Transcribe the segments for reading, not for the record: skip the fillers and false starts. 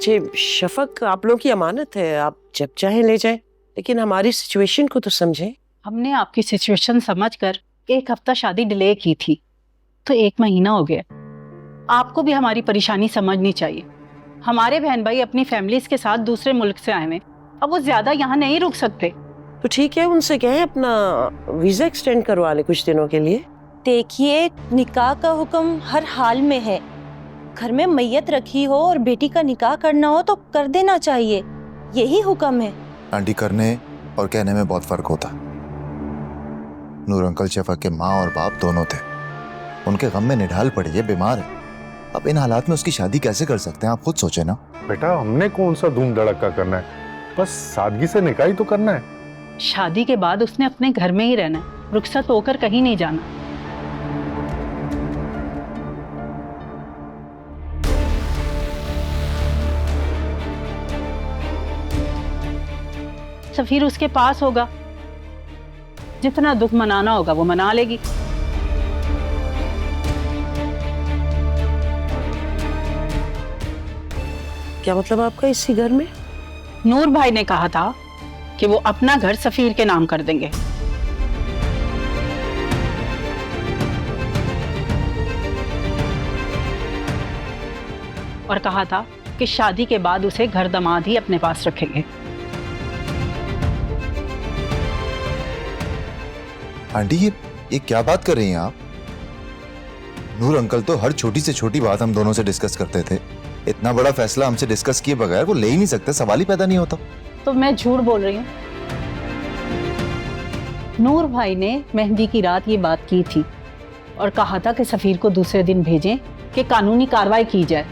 जी शफक, आप लोगों की अमानत है, आप जब चाहें ले जाएं, लेकिन हमारी सिचुएशन को तो समझें। हमने आपकी सिचुएशन समझकर 1 हफ्ता शादी डिले की थी, तो 1 महीना हो गया। आपको भी हमारी परेशानी समझनी चाहिए। हमारे बहन भाई अपनी फैमिलीज के साथ दूसरे मुल्क से आए हुए, अब वो ज्यादा यहाँ नहीं रुक सकते। तो ठीक है, उनसे कहें अपना वीजा एक्सटेंड करवा ले कुछ दिनों के लिए। देखिए, निकाह का हुक्म हर हाल में है। घर में मैयत रखी हो और बेटी का निकाह करना हो तो कर देना चाहिए, यही हुक्म है। आंटी, करने और कहने में बहुत फर्क होता। नूर अंकल शफक के माँ और बाप दोनों थे, उनके गम में निढाल पड़ी है, बीमार है। अब इन हालात में उसकी शादी कैसे कर सकते हैं, आप खुद सोचे ना। बेटा, हमने कौन सा धूम धड़का करना है, बस सादगी से निकाह ही तो करना है। शादी के बाद उसने अपने घर में ही रहना है, रुखसत होकर कहीं नहीं जाना। सफीर उसके पास होगा, जितना दुख मनाना होगा वो मना लेगी। क्या मतलब आपका इसी घर में? नूर भाई ने कहा था कि वो अपना घर सफीर के नाम कर देंगे। और कहा था कि शादी के बाद उसे घर दामाद ही अपने पास रखेंगे। आंटी, ये क्या बात कर रही हैं आप? नूर अंकल तो हर छोटी से छोटी बात हम दोनों से डिस्कस करते थे। इतना बड़ा फैसला हमसे डिस्कस किए बगैर वो ले ही नहीं सकते, सवाल ही पैदा नहीं होता। तो मैं झूठ बोल रही हूँ? नूर भाई ने मेहंदी की रात ये बात की थी और कहा था कि सफीर को दूसरे दिन भेजें कि कानूनी कार्रवाई की जाए।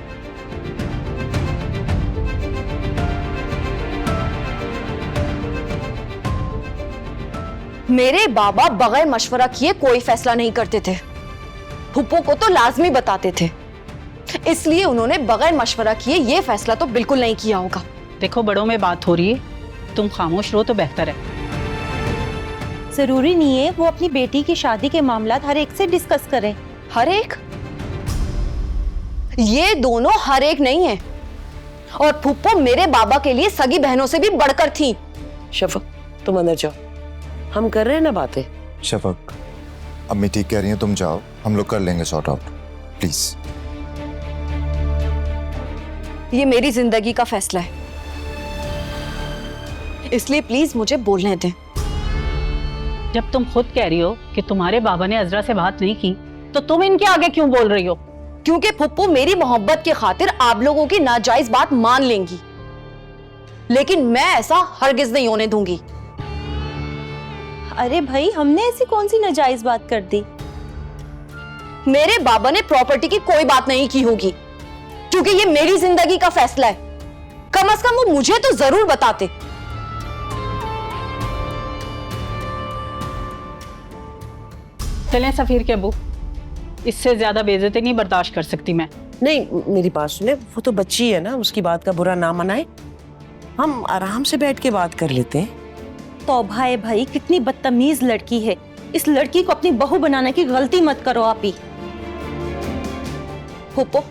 मेरे बाबा बगैर मशवरा किए कोई फैसला नहीं करते थे, फूफो को तो लाजमी बताते थे, इसलिए उन्होंने बगैर मशवरा किए ये फैसला तो बिल्कुल नहीं किया होगा। देखो, बड़ों में बात हो रही है, तुम खामोश रहो तो बेहतर है। जरूरी नहीं है वो अपनी बेटी की शादी के मामला हर एक से डिस्कस करें। हर एक? ये दोनों हर एक नहीं है, और फूफो मेरे बाबा के लिए सगी बहनों से भी बढ़कर थी। शफक, तुम अंदर जाओ, हम कर रहे हैं ना बातें। शफक, अम्मी ठीक कह रही हैं, तुम जाओ, हम लोग कर लेंगे सॉर्ट आउट, प्लीज। ये मेरी जिंदगी का फैसला है, इसलिए प्लीज मुझे बोलने दें। जब तुम खुद कह रही हो कि तुम्हारे बाबा ने अजरा से बात नहीं की, तो तुम इनके आगे क्यों बोल रही हो? क्योंकि फुप्पू मेरी मोहब्बत के खातिर आप लोगों की नाजायज बात मान लेंगी, लेकिन मैं ऐसा हरगिज नहीं होने दूंगी। अरे भाई, हमने ऐसी कौन सी नाजायज बात कर दी? मेरे बाबा ने प्रॉपर्टी की कोई बात नहीं की होगी, क्योंकि ये मेरी जिंदगी का फैसला है। कम से कम वो मुझे तो जरूर बताते। चलें सफीर के अबू, इससे ज्यादा बेइज्जती नहीं बर्दाश्त कर सकती मैं। नहीं, मेरी बात सुने, वो तो बच्ची है ना, उसकी बात का बुरा ना मनाए, हम आराम से बैठ के बात कर लेते हैं। तौबा है भाई, कितनी बदतमीज लड़की है। इस लड़की को अपनी बहू बनाने की गलती मत करो आप ही। फूफो,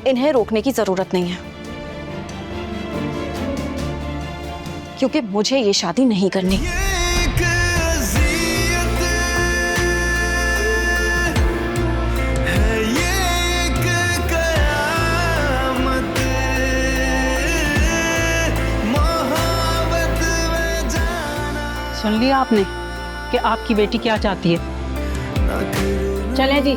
इन्हें रोकने की जरूरत नहीं है, क्योंकि मुझे ये शादी नहीं करनी। सुन लिया आपने कि आपकी बेटी क्या चाहती है? चलें जी।